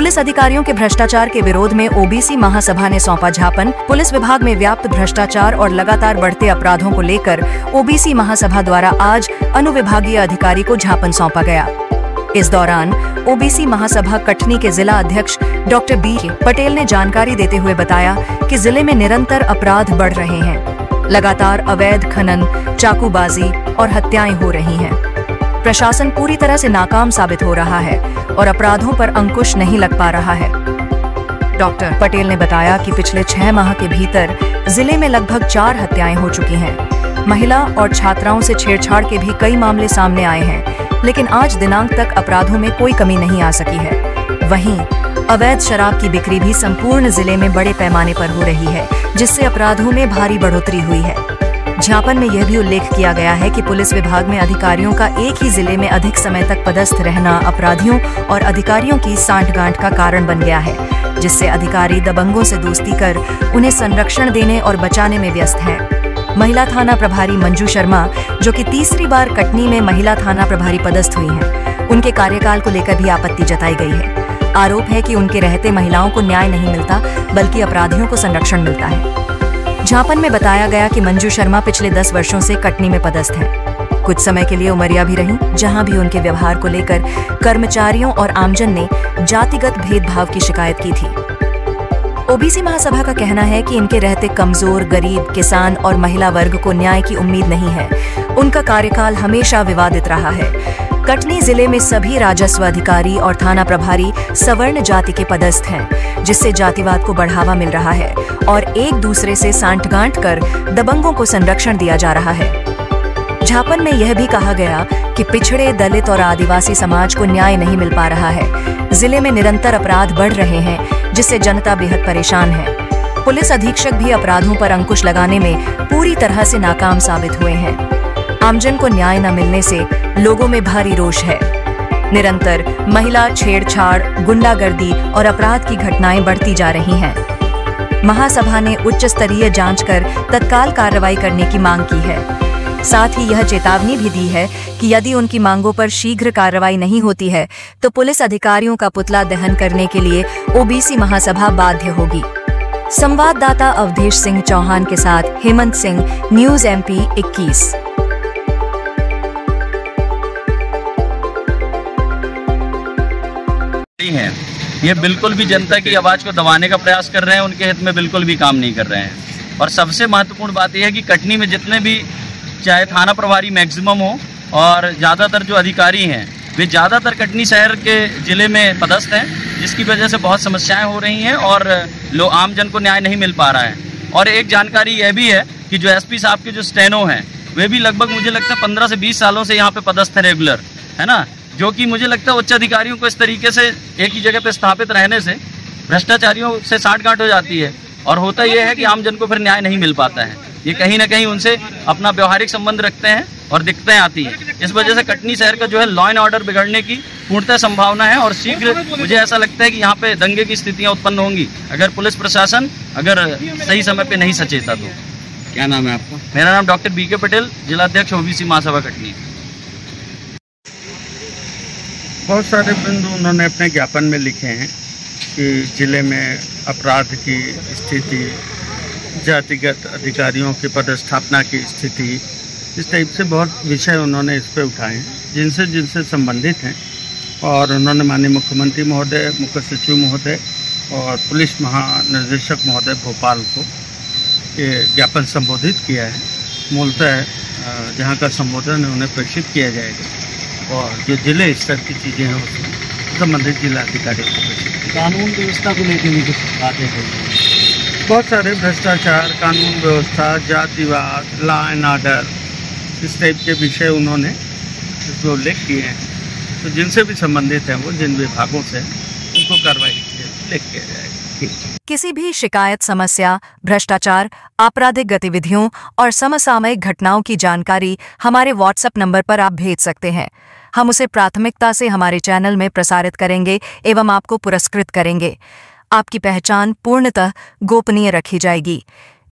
Police अधिकारियों के भ्रष्टाचार के विरोध में ओबीसी महासभा ने सौंपा ज्ञापन। पुलिस विभाग में व्याप्त भ्रष्टाचार और लगातार बढ़ते अपराधों को लेकर ओबीसी महासभा द्वारा आज अनुविभागीय अधिकारी को ज्ञापन सौंपा गया। इस दौरान ओबीसी महासभा कटनी के जिला अध्यक्ष डॉक्टर बी पटेल ने जानकारी देते हुए बताया कि जिले में निरंतर अपराध बढ़ रहे हैं। लगातार अवैध खनन, चाकूबाजी और हत्याएं हो रही हैं। प्रशासन पूरी तरह से नाकाम साबित हो रहा है और अपराधों पर अंकुश नहीं लग पा रहा है। डॉक्टर पटेल ने बताया कि पिछले 6 माह के भीतर जिले में लगभग 4 हत्याएं हो चुकी हैं। महिला और छात्राओं से छेड़छाड़ के भी कई मामले सामने आए हैं, लेकिन आज दिनांक तक अपराधों में कोई कमी नहीं आ सकी है। वहीं अवैध शराब की बिक्री भी संपूर्ण जिले में बड़े पैमाने पर हो रही है, जिससे अपराधों में भारी बढ़ोतरी हुई है। ज्ञापन में यह भी उल्लेख किया गया है कि पुलिस विभाग में अधिकारियों का एक ही जिले में अधिक समय तक पदस्थ रहना अपराधियों और अधिकारियों की सांठगांठ का कारण बन गया है, जिससे अधिकारी दबंगों से दोस्ती कर उन्हें संरक्षण देने और बचाने में व्यस्त हैं। महिला थाना प्रभारी मंजू शर्मा, जो कि तीसरी बार कटनी में महिला थाना प्रभारी पदस्थ हुई हैं, उनके कार्यकाल को लेकर भी आपत्ति जताई गई है। आरोप है कि उनके रहते महिलाओं को न्याय नहीं मिलता, बल्कि अपराधियों को संरक्षण मिलता है। ज्ञापन में बताया गया कि मंजू शर्मा पिछले 10 वर्षों से कटनी में पदस्थ हैं। कुछ समय के लिए उमरिया भी रहीं, जहां भी उनके व्यवहार को लेकर कर्मचारियों और आमजन ने जातिगत भेदभाव की शिकायत की थी। ओबीसी महासभा का कहना है कि इनके रहते कमजोर, गरीब, किसान और महिला वर्ग को न्याय की उम्मीद नहीं है। उनका कार्यकाल हमेशा विवादित रहा है। कटनी जिले में सभी राजस्व अधिकारी और थाना प्रभारी सवर्ण जाति के पदस्थ हैं, जिससे जातिवाद को बढ़ावा मिल रहा है और एक दूसरे से सांठगांठ कर दबंगों को संरक्षण दिया जा रहा है। ज्ञापन में यह भी कहा गया कि पिछड़े, दलित और आदिवासी समाज को न्याय नहीं मिल पा रहा है। जिले में निरंतर अपराध बढ़ रहे हैं, जिससे जनता बेहद परेशान है। पुलिस अधीक्षक भी अपराधों पर अंकुश लगाने में पूरी तरह से नाकाम साबित हुए हैं। आमजन को न्याय न मिलने से लोगों में भारी रोष है। निरंतर महिला छेड़छाड़, गुंडागर्दी और अपराध की घटनाएं बढ़ती जा रही हैं। महासभा ने उच्च स्तरीय जांच कर तत्काल कार्रवाई करने की मांग की है। साथ ही यह चेतावनी भी दी है कि यदि उनकी मांगों पर शीघ्र कार्रवाई नहीं होती है तो पुलिस अधिकारियों का पुतला दहन करने के लिए ओबीसी महासभा बाध्य होगी। संवाददाता अवधेश सिंह चौहान के साथ हेमंत सिंह, न्यूज़ MP 21। हैं ये बिल्कुल भी जनता की आवाज को दबाने का प्रयास कर रहे हैं, उनके हित में बिल्कुल भी काम नहीं कर रहे हैं। और सबसे महत्वपूर्ण बात यह है कि कटनी में जितने भी चाहे थाना प्रभारी मैक्सिमम हो और ज़्यादातर जो अधिकारी हैं वे ज़्यादातर कटनी शहर के ज़िले में पदस्थ हैं, जिसकी वजह से बहुत समस्याएं हो रही हैं और लोग आम जन को न्याय नहीं मिल पा रहा है। और एक जानकारी यह भी है कि जो SP साहब के जो स्टेनो हैं वे भी लगभग मुझे लगता है 15 से 20 सालों से यहाँ पे पदस्थ है रेगुलर, है ना, जो कि मुझे लगता है उच्च अधिकारियों को इस तरीके से एक ही जगह पे स्थापित रहने से भ्रष्टाचारियों से सांठगांठ हो जाती है और होता यह है कि आम जन को फिर न्याय नहीं मिल पाता है। ये कहीं ना कहीं उनसे अपना व्यवहारिक संबंध रखते हैं और दिक्कतें आती हैं। इस वजह से कटनी शहर का जो है लॉ एंड ऑर्डर बिगड़ने की पूर्णतः संभावना है और शीघ्र मुझे ऐसा लगता है कि यहाँ पे दंगे की स्थितियाँ उत्पन्न होंगी अगर पुलिस प्रशासन अगर सही समय पर नहीं सचेता तो। क्या नाम है आपका? मेरा नाम डॉक्टर BK पटेल, जिला अध्यक्ष ओबीसी महासभा कटनी। बहुत सारे बिंदु उन्होंने अपने ज्ञापन में लिखे हैं कि जिले में अपराध की स्थिति, जातिगत अधिकारियों की पदस्थापना की स्थिति, इस टाइप से बहुत विषय उन्होंने इस पर उठाए हैं जिनसे संबंधित हैं। और उन्होंने माननीय मुख्यमंत्री महोदय, मुख्य सचिव महोदय और पुलिस महानिदेशक महोदय भोपाल को ये ज्ञापन संबोधित किया है। मूलतः जहाँ का संबोधन है उन्हें प्रेषित किया जाएगा और जो जिले स्तर की चीज़ें हैं उसमें संबंधित जिला अधिकारियों को प्रेषित। कानून व्यवस्था को लेकर भी कुछ बातें हैं, बहुत सारे भ्रष्टाचार, कानून व्यवस्था, जातिवाद, लॉ एंड ऑर्डर, इस टाइप के विषय उन्होंने इसमें उल्लेख किए हैं। तो जिनसे भी संबंधित हैं वो जिन विभागों से उनको कार्रवाई उल्लेख किया जाएगा। किसी भी शिकायत, समस्या, भ्रष्टाचार, आपराधिक गतिविधियों और समसामयिक घटनाओं की जानकारी हमारे WhatsApp नंबर पर आप भेज सकते हैं। हम उसे प्राथमिकता से हमारे चैनल में प्रसारित करेंगे एवं आपको पुरस्कृत करेंगे। आपकी पहचान पूर्णतः गोपनीय रखी जाएगी।